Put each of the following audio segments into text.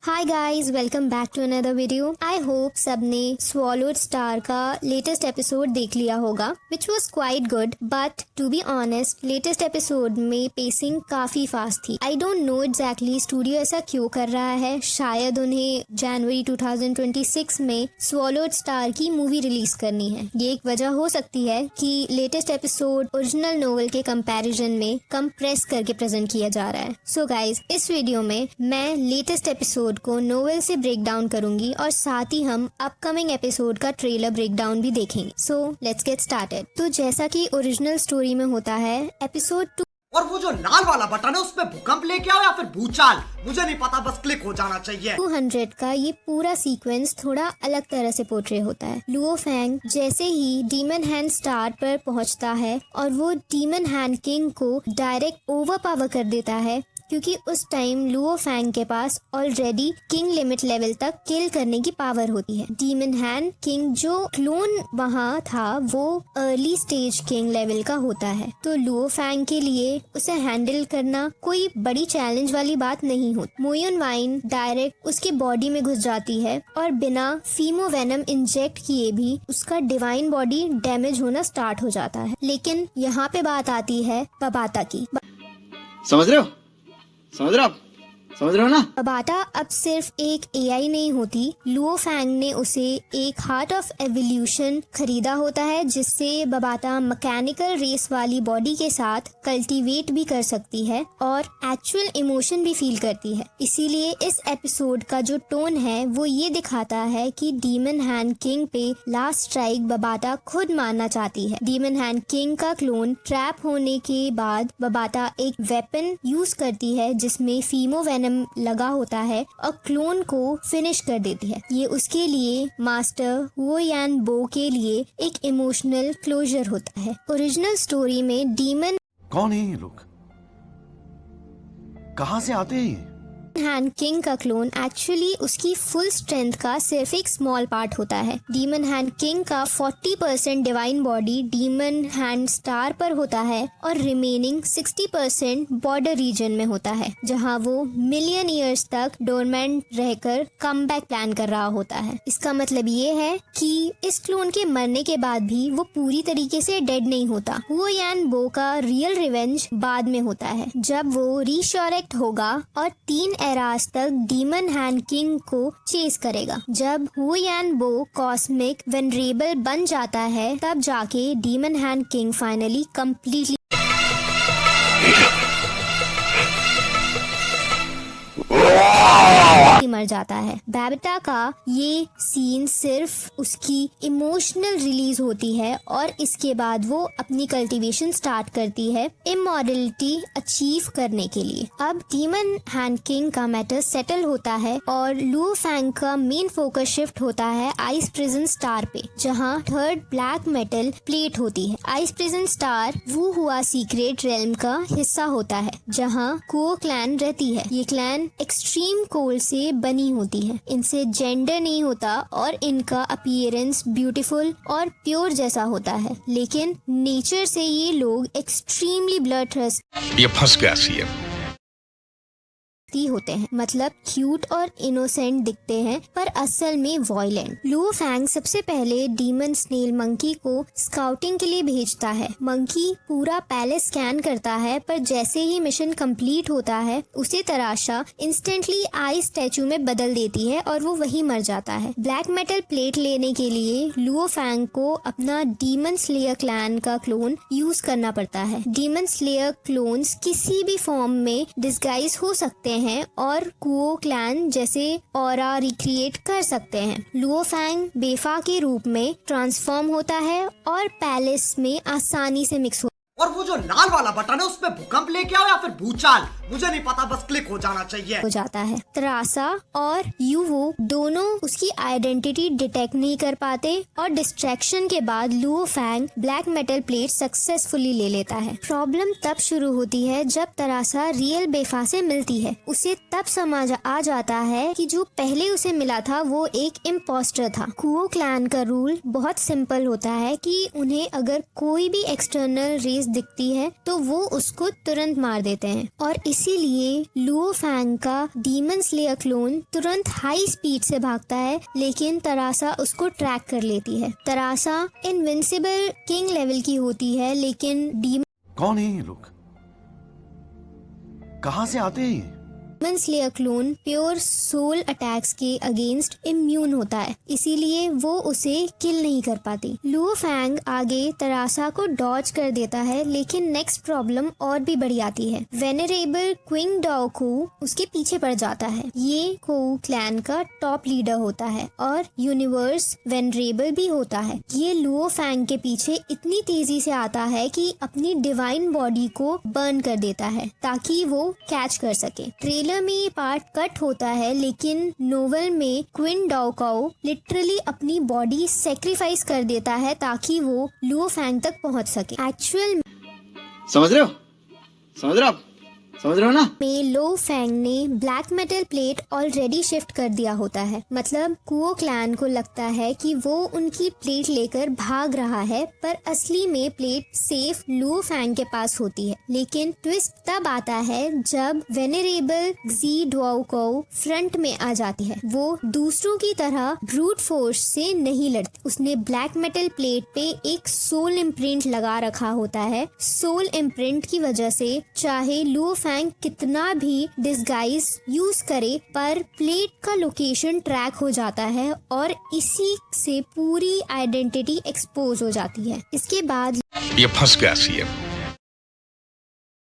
Hi guys, welcome back to another video. I hope सबने swallowed star का latest episode देख लिया होगा, which was quite good. But to be honest, latest episode में pacing काफी fast थी। I don't know exactly studio ऐसा क्यों कर रहा है। शायद उन्हें जनवरी 2026 में स्वॉलोड स्टार की मूवी रिलीज करनी है। ये एक वजह हो सकती है कि लेटेस्ट एपिसोड ओरिजिनल नोवेल के कंपैरिजन में कंप्रेस करके प्रेजेंट किया जा रहा है। सो गाइज, इस वीडियो में मैं लेटेस्ट एपिसोड को नोवेल से ब्रेक डाउन करूंगी और साथ ही हम अपकमिंग एपिसोड का ट्रेलर ब्रेक डाउन भी देखेंगे। So let's get started. तो जैसा कि ओरिजिनल स्टोरी में होता है, एपिसोड 2 और वो जो लाल वाला बटन है उसपे भूकंप लेके आओ या फिर भूचाल, मुझे नहीं पता, बस क्लिक हो जाना चाहिए। 200 का ये पूरा सीक्वेंस थोड़ा अलग तरह से पोर्ट्रे होता है। लुओ फैंग जैसे ही डीमन हैंड स्टार पर पहुंचता है और वो डीमन हैंड किंग को डायरेक्ट ओवर पावर कर देता है, क्योंकि उस टाइम लुओ फैंग के पास ऑलरेडी किंग लिमिट लेवल तक किल करने की पावर होती है। डीमन हैंड किंग जो क्लोन वहाँ था वो अर्ली स्टेज किंग लेवल का होता है, तो लुओ फैंग के लिए उसे हैंडल करना कोई बड़ी चैलेंज वाली बात नहीं होती। मोयुन वाइन डायरेक्ट उसके बॉडी में घुस जाती है और बिना फीमो वेनम इंजेक्ट किए भी उसका डिवाइन बॉडी डैमेज होना स्टार्ट हो जाता है। लेकिन यहाँ पे बात आती है बबाता की। समझ रहे हो ना? बबाता अब सिर्फ एक एआई नहीं होती। लुओ फैंग ने उसे एक हार्ट ऑफ एवोल्यूशन खरीदा होता है, जिससे बबाता मैकेनिकल रेस वाली बॉडी के साथ कल्टीवेट भी कर सकती है और एक्चुअल इमोशन भी फील करती है। इसीलिए इस एपिसोड का जो टोन है वो ये दिखाता है कि डीमन हैंड किंग पे लास्ट स्ट्राइक बबाता खुद मारना चाहती है। डीमन हैंड किंग का क्लोन ट्रैप होने के बाद बबाता एक वेपन यूज करती है जिसमें फीमो वेनम लगा होता है और क्लोन को फिनिश कर देती है। ये उसके लिए मास्टर वो यान बो के लिए एक इमोशनल क्लोजर होता है। ओरिजिनल स्टोरी में डीमन कौन है ये लोग? कहां से आते हैं ये? हैंड किंग का क्लोन एक्चुअली उसकी फुल स्ट्रेंथ का सिर्फ एक स्मॉल पार्ट होता है। डीमन हैंड किंग का 40% divine body demon hand star पर होता है और रिमेनिंग 60% बॉर्डर रीजन में होता है, जहां वो मिलियन ईयर्स तक डोरमेंट रहकर कमबैक प्लान कर रहा होता है। इसका मतलब ये है कि इस क्लोन के मरने के बाद भी वो पूरी तरीके से डेड नहीं होता। वो यान बो का रियल रिवेंज बाद में होता है, जब वो रीशोरेक्ट होगा और 3 एरास तक डीमन हैंड किंग को चेस करेगा। जब हु यान बो कॉस्मिक वेनरेबल बन जाता है, तब जाके demon hand king finally completely मर जाता है। बेबिटा का ये सीन सिर्फ उसकी इमोशनल रिलीज होती है और इसके बाद वो अपनी कल्टीवेशन स्टार्ट करती है इमॉर्टलिटी अचीव करने के लिए। अब डीमन हैंड किंग का मैटर सेटल होता है और लुओ फैंग का मेन फोकस शिफ्ट होता है आइस प्रिजन स्टार पे, जहाँ 3rd ब्लैक मेटल प्लेट होती है। आइस प्रिजन स्टार वो हुआ सीक्रेट रेल्म का हिस्सा होता है, जहाँ कुओ क्लैन रहती है। ये क्लैन एक्सट्रीम कोल्ड से बनी होती है। इनसे जेंडर नहीं होता और इनका अपीयरेंस ब्यूटीफुल और प्योर जैसा होता है, लेकिन नेचर से ये लोग एक्सट्रीमली ब्लडथर्स्टी ये फंस गया सीएम होते हैं। मतलब क्यूट और इनोसेंट दिखते हैं पर असल में वॉयलेंट। लुओ फैंग सबसे पहले डीमन स्नेल मंकी को स्काउटिंग के लिए भेजता है। मंकी पूरा पैलेस स्कैन करता है, पर जैसे ही मिशन कंप्लीट होता है उसे तराशा इंस्टेंटली आई स्टैचू में बदल देती है और वो वहीं मर जाता है। ब्लैक मेटल प्लेट लेने के लिए लुओ फैंग को अपना डीमन स्लेयर क्लैन का क्लोन यूज करना पड़ता है। डीमन स्लेयर क्लोन्स किसी भी फॉर्म में डिस्गाइज हो सकते हैं और कुओ क्लैन जैसे ऑरा रिक्रिएट कर सकते हैं। लुओ फैंग बेफा के रूप में ट्रांसफॉर्म होता है और पैलेस में आसानी से मिक्स और वो जो लाल वाला बटन है उसपे भूकंप लेके आओ या फिर भूचाल, मुझे नहीं पता, बस क्लिक हो जाना चाहिए। हो जाता है। त्रासा और यूवो दोनों उसकी आइडेंटिटी डिटेक्ट नहीं कर पाते और डिस्ट्रैक्शन के बाद Luo Feng black metal plate successfully ले लेता है। प्रॉब्लम तब शुरू होती है जब तरासा रियल बेफा से मिलती है। उसे तब समझ आ जाता है कि जो पहले उसे मिला था वो एक इम्पोस्टर था। कुओ क्लैन का रूल बहुत सिंपल होता है कि उन्हें अगर कोई भी एक्सटर्नल रेस दिखती है तो वो उसको तुरंत मार देते हैं और इसी इसीलिए लुओ फैंग का डीमन स्लेयर क्लोन तुरंत हाई स्पीड से भागता है, लेकिन तरासा उसको ट्रैक कर लेती है। तरासा इनविंसिबल किंग लेवल की होती है, लेकिन डीमन कौन है ये लोग? कहाँ से आते हैं ये? Slayer clone pure soul attacks के अगेंस्ट इम्यून होता है, इसीलिए वो उसे किल नहीं कर पाती। लुओ फैंग आगे तरासा को डॉज कर देता है, लेकिन नेक्स्ट प्रॉब्लम और भी बड़ी आती है। वेनरेबल क्विंग डाओ को उसके पीछे पड़ जाता है। ये कोउ क्लैन का टॉप लीडर होता है और यूनिवर्स वेनरेबल भी होता है। ये लुओ फैंग के पीछे इतनी तेजी से आता है कि अपनी डिवाइन बॉडी को बर्न कर देता है ताकि वो कैच कर सके। ट्रेलर में ये पार्ट कट होता है, लेकिन नोवेल में क्विन डाओ काओ लिटरली अपनी बॉडी सेक्रीफाइस कर देता है ताकि वो लुओ फैंग तक पहुंच सके। एक्चुअल समझ रहे हो ना? में लो फैंग ने black metal plate already shift कर दिया होता है। मतलब कुओ क्लैन को लगता है कि वो उनकी प्लेट लेकर भाग रहा है, पर असली में प्लेट सेफ लुओ फैंग के पास होती है। लेकिन ट्विस्ट तब आता है जब वेनरेबल जी डुआओ काओ फ्रंट में आ जाती है। वो दूसरों की तरह ब्रूट फोर्स से नहीं लड़ती। उसने ब्लैक मेटल प्लेट पे एक सोल इम्प्रिंट लगा रखा होता है। सोल इम्प्रिंट की वजह से चाहे लुओ फैंग कितना भी डिस्गाइज यूज करे, पर प्लेट का लोकेशन ट्रैक हो जाता है और इसी से पूरी आइडेंटिटी एक्सपोज हो जाती है। इसके बाद ये फंस गया सीएम।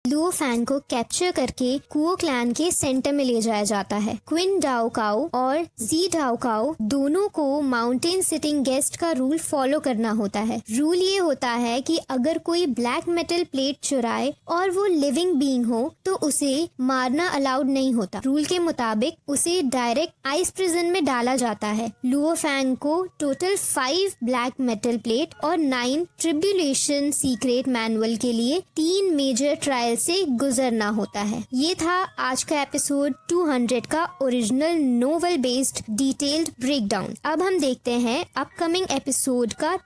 लुओ फैंग को कैप्चर करके कुओ क्लैन के सेंटर में ले जाया जाता है। क्विन डाओ काओ और जी डाओ काओ दोनों को माउंटेन सिटिंग गेस्ट का रूल फॉलो करना होता है। रूल ये होता है कि अगर कोई ब्लैक मेटल प्लेट चुराए और वो लिविंग बीइंग हो तो उसे मारना अलाउड नहीं होता। रूल के मुताबिक उसे डायरेक्ट आइस प्रिजन में डाला जाता है। लुओ फैंग को टोटल 5 ब्लैक मेटल प्लेट और 9 ट्रिब्यूलेशन सीक्रेट मैनुअल के लिए 3 मेजर ट्रायल से गुजरना होता है। ये था आज का एपिसोड 200 का original novel based detailed breakdown. अब हम देखते हैं अपकमिंग एपिसोड का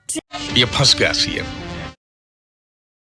ये फंस गया सीएम।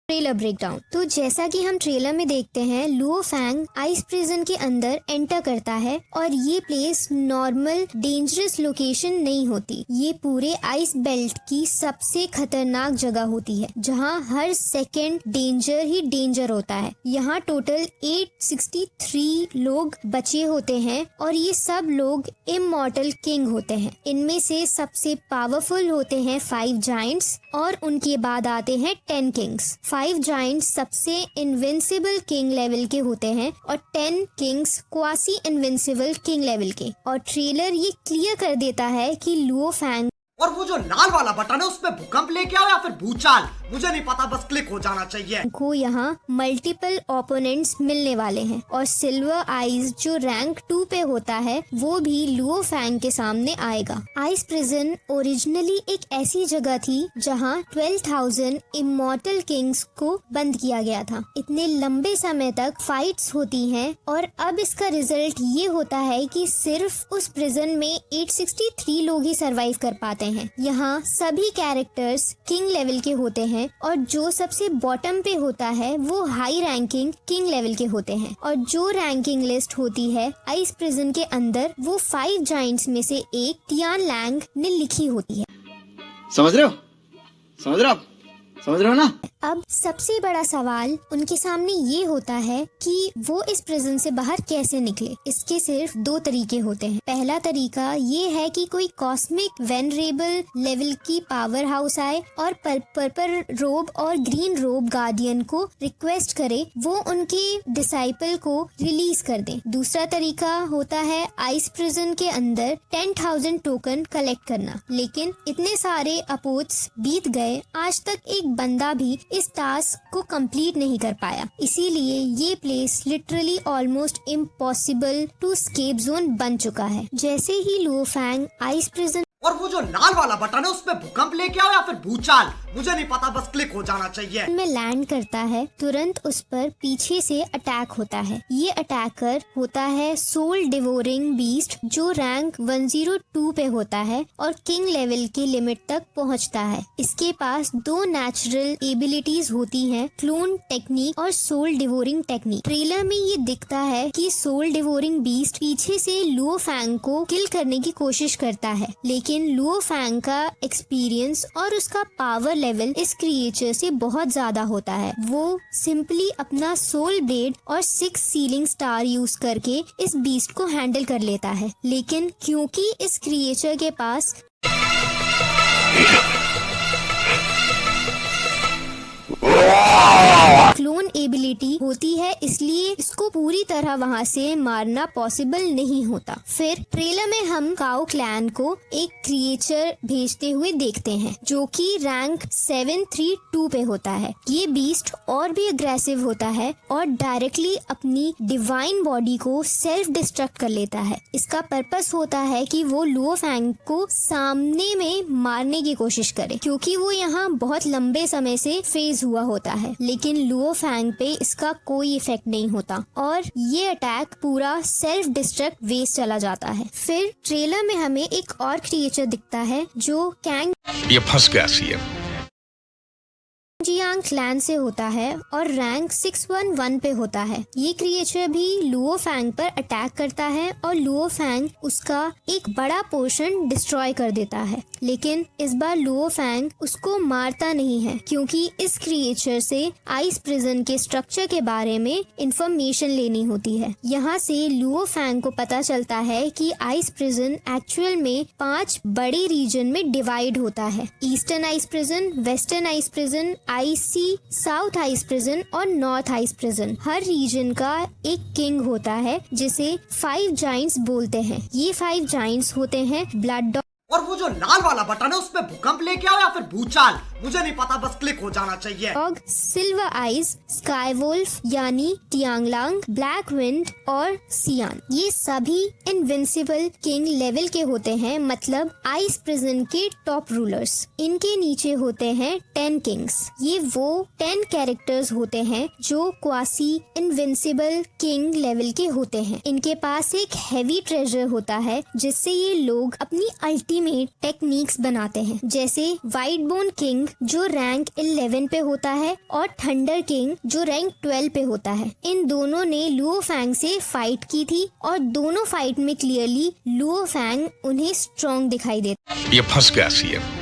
Trailer breakdown. तो जैसा कि हम ट्रेलर में देखते हैं, लुओ फैंग आइस प्रिजन के अंदर एंटर करता है और ये प्लेस नॉर्मल डेंजरस लोकेशन नहीं होती। ये पूरे आइस बेल्ट की सबसे खतरनाक जगह होती है, जहां हर सेकंड डेंजर ही डेंजर होता है। यहाँ टोटल 863 लोग बचे होते हैं और ये सब लोग इमॉर्टल किंग होते हैं। इनमें से सबसे पावरफुल होते हैं 5 जायंट्स और उनके बाद आते हैं 10 किंग्स। 5 जायंट्स सबसे इनविंसिबल किंग लेवल के होते हैं और 10 Kings quasi invincible king level के। और ट्रेलर ये क्लियर कर देता है कि लुओ फैंग और वो जो लाल वाला बटन है उसमें भूकंप लेके आओ या फिर भूचाल, मुझे नहीं पता, बस क्लिक हो जाना चाहिए। को यहाँ मल्टीपल ओपोनेंट्स मिलने वाले हैं और सिल्वर आइज जो रैंक 2 पे होता है वो भी लुओ फैंग के सामने आएगा। आइस प्रिजन ओरिजिनली एक ऐसी जगह थी जहाँ 12,000 इमॉर्टल किंग्स को बंद किया गया था। इतने लंबे समय तक फाइट्स होती हैं और अब इसका रिजल्ट ये होता है कि सिर्फ उस प्रिजन में 863 लोग ही सरवाइव कर पाते हैं। यहाँ सभी कैरेक्टर्स किंग लेवल के होते हैं और जो सबसे बॉटम पे होता है वो हाई रैंकिंग किंग लेवल के होते हैं और जो रैंकिंग लिस्ट होती है आइस प्रिजन के अंदर वो 5 जायंट्स में से एक टियान लैंग ने लिखी होती है। समझ रहे हो ना? अब सबसे बड़ा सवाल उनके सामने ये होता है कि वो इस प्रिजन से बाहर कैसे निकले। इसके सिर्फ 2 तरीके होते हैं। पहला तरीका ये है कि कोई कॉस्मिक वेनरेबल लेवल की पावर हाउस आए और पर्पल रोब और ग्रीन रोब गार्डियन को रिक्वेस्ट करे वो उनके डिसाइपल को रिलीज कर दे। दूसरा तरीका होता है आइस प्रिजन के अंदर 10,000 टोकन कलेक्ट करना। लेकिन इतने सारे अपोट्स बीत गए, आज तक एक बंदा भी इस टास्क को कंप्लीट नहीं कर पाया। इसीलिए ये place literally almost impossible to escape zone बन चुका है। जैसे ही लुओ फैंग आइस प्रिजन और वो जो लाल वाला बटन है उसमें भूकंप लेके आओ या फिर भूचाल, मुझे नहीं पता, बस क्लिक हो जाना चाहिए। में लैंड करता है, तुरंत उस पर पीछे से अटैक होता है। ये अटैकर होता है सोल डिवोरिंग बीस्ट, जो रैंक 102 पे होता है और किंग लेवल के लिमिट तक पहुंचता है। इसके पास 2 नेचुरल एबिलिटीज होती हैं, क्लोन टेक्निक और सोल डिवोरिंग टेक्निक। ट्रेलर में ये दिखता है कि सोल डिवोरिंग बीस्ट पीछे से लुओ फैंग को किल करने की कोशिश करता है, लेकिन लुओ फैंग का एक्सपीरियंस और उसका पावर लेवल इस क्रिएचर से बहुत ज्यादा होता है। वो सिंपली अपना सोल ब्लेड और 6 सीलिंग स्टार यूज करके इस बीस्ट को हैंडल कर लेता है, लेकिन क्योंकि इस क्रिएचर के पास क्लोन एबिलिटी होती है, इसलिए इसको पूरी तरह वहाँ से मारना पॉसिबल नहीं होता। फिर ट्रेलर में हम काओ क्लैन को एक क्रिएचर भेजते हुए देखते हैं, जो कि रैंक 732 पे होता है। ये बीस्ट और भी अग्रेसिव होता है और डायरेक्टली अपनी डिवाइन बॉडी को सेल्फ डिस्ट्रक्ट कर लेता है। इसका पर्पस होता है कि वो लुओ फैंग को सामने में मारने की कोशिश करे, क्योंकि वो यहाँ बहुत लंबे समय से फेज हुआ होता है, लेकिन लुओ फैंग पे इसका कोई इफेक्ट नहीं होता और ये अटैक पूरा सेल्फ डिस्ट्रक्ट वेस्ट चला जाता है। फिर ट्रेलर में हमें एक और क्रिएचर दिखता है जो कैंग ये फंस गया सीएम। जियांग क्लैन से होता है और रैंक 611 पे होता है। ये क्रिएचर भी लुओ फैंग पर अटैक करता है और लुओ फैंग उसका एक बड़ा पोर्शन डिस्ट्रॉय कर देता है, लेकिन इस बार लुओ फैंग उसको मारता नहीं है, क्योंकि इस क्रिएचर से आइस प्रिजन के स्ट्रक्चर के बारे में इंफॉर्मेशन लेनी होती है। यहाँ से लुओ फैंग को पता चलता है कि आइस प्रिजन एक्चुअल में 5 बड़े रीजन में डिवाइड होता है। Eastern ice prison, western ice prison, IC, south ice prison और नॉर्थ आइस प्रिजन। हर रीजन का एक किंग होता है जिसे 5 जाइंट्स बोलते हैं। ये 5 जाइंट्स होते हैं ब्लड डॉग, और वो जो लाल वाला बटन है उसमें भूकंप लेके आओ या फिर भूचाल, मुझे नहीं पता, बस क्लिक हो जाना चाहिए। सिल्वर आइज, स्काई वुल्फ यानी टियांगलांग, ब्लैक विंड और सियान। ये सभी इनविंसिबल किंग लेवल के होते हैं, मतलब आइस प्रिजन के टॉप रूलर्स। इनके नीचे होते हैं 10 किंग्स। ये वो 10 कैरेक्टर्स होते हैं जो क्वासी इनविंसिबल किंग लेवल के होते हैं। इनके पास एक हैवी ट्रेजर होता है जिससे ये लोग अपनी अल्टीमेट टेक्निक्स बनाते हैं, जैसे वाइट बोन किंग जो रैंक 11 पे होता है और थंडर किंग जो रैंक 12 पे होता है। इन दोनों ने लुओ फैंग से फाइट की थी और दोनों फाइट में क्लियरली लुओ फैंग उन्हें स्ट्रॉन्ग दिखाई देता ये फंस गया सीएम।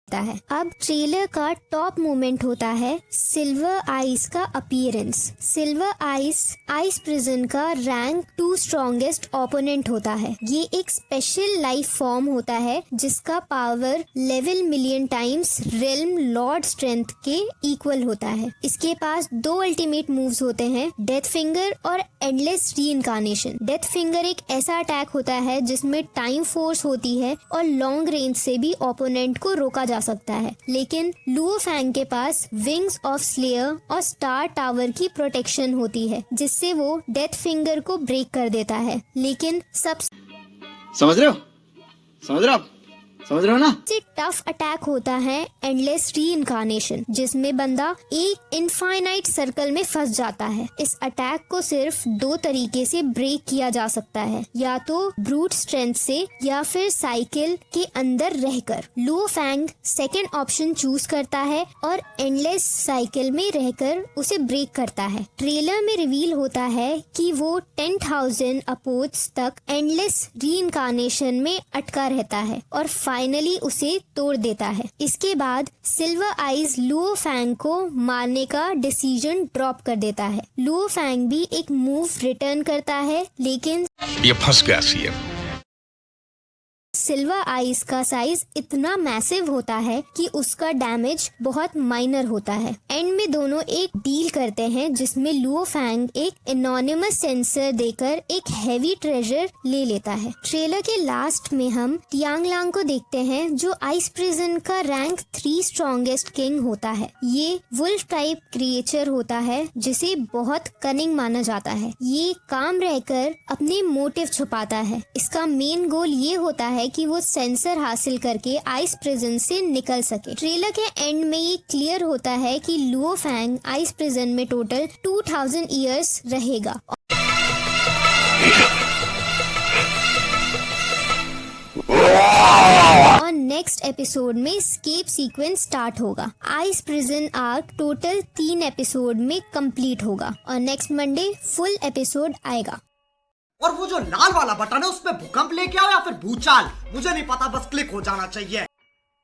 है। अब ट्रेलर का टॉप मोमेंट होता है सिल्वर आइस का अपीयरेंस। सिल्वर आइस प्रिजन का रैंक 2 स्ट्रॉन्गेस्ट ओपोनेंट होता है। ये एक स्पेशल लाइफ फॉर्म होता है जिसका power level million times realm Lord strength के इक्वल होता है। इसके पास 2 अल्टीमेट मूव्स होते हैं, डेथ फिंगर और एंडलेस रीइंकार्नेशन। डेथ फिंगर एक ऐसा अटैक होता है जिसमें टाइम फोर्स होती है और लॉन्ग रेंज से भी ओपोनेंट को रोका जा सकता है, लेकिन लुओ फैंग के पास विंग्स ऑफ स्लेयर और स्टार टावर की प्रोटेक्शन होती है जिससे वो डेथ फिंगर को ब्रेक कर देता है। लेकिन समझ रहे हो ना? सबसे टफ अटैक होता है एंडलेस रीइंकार्नेशन, जिसमें बंदा एक इनफाइनाइट सर्कल में फंस जाता है। इस अटैक को सिर्फ 2 तरीके से ब्रेक किया जा सकता है, या तो ब्रूट स्ट्रेंथ से या फिर साइकिल के अंदर रहकर। Luo Feng second option choose करता है और एंडलेस साइकिल में रहकर उसे ब्रेक करता है। ट्रेलर में रिवील होता है कि वो 10,000 अपोज तक एंडलेस रीइंकार्नेशन में अटका रहता है और फाइनली उसे तोड़ देता है। इसके बाद सिल्वर आइज लुओ फैंग को मारने का डिसीजन ड्रॉप कर देता है। लुओ फैंग भी एक मूव रिटर्न करता है, लेकिन ये फंस गया सीएम। सिल्वर आइस का साइज इतना मैसिव होता है कि उसका डैमेज बहुत माइनर होता है। एंड में दोनों एक डील करते हैं जिसमें लुओ फैंग एक एनोनिमस सेंसर देकर एक हैवी ट्रेजर ले लेता है। ट्रेलर के लास्ट में हम टियांगलांग को देखते हैं जो आइस प्रिजन का रैंक 3 स्ट्रॉन्गेस्ट किंग होता है। ये वुल्फ टाइप क्रिएचर होता है जिसे बहुत कनिंग माना जाता है। ये काम रहकर अपने मोटिव छुपाता है। इसका मेन गोल ये होता है कि ताकि वो सेंसर हासिल करके आइस प्रिजन से निकल सके। ट्रेलर के एंड में ये क्लियर होता है कि लुओ फैंग आइस प्रिजन में टोटल 2000 ईयर्स रहेगा और नेक्स्ट एपिसोड में स्केप सीक्वेंस स्टार्ट होगा। Ice prison arc total 3 episode में कंप्लीट होगा और नेक्स्ट मंडे फुल एपिसोड आएगा। और वो जो लाल वाला बटन है उसमें भूकंप लेके आओ या फिर भूचाल, मुझे नहीं पता, बस क्लिक हो जाना चाहिए।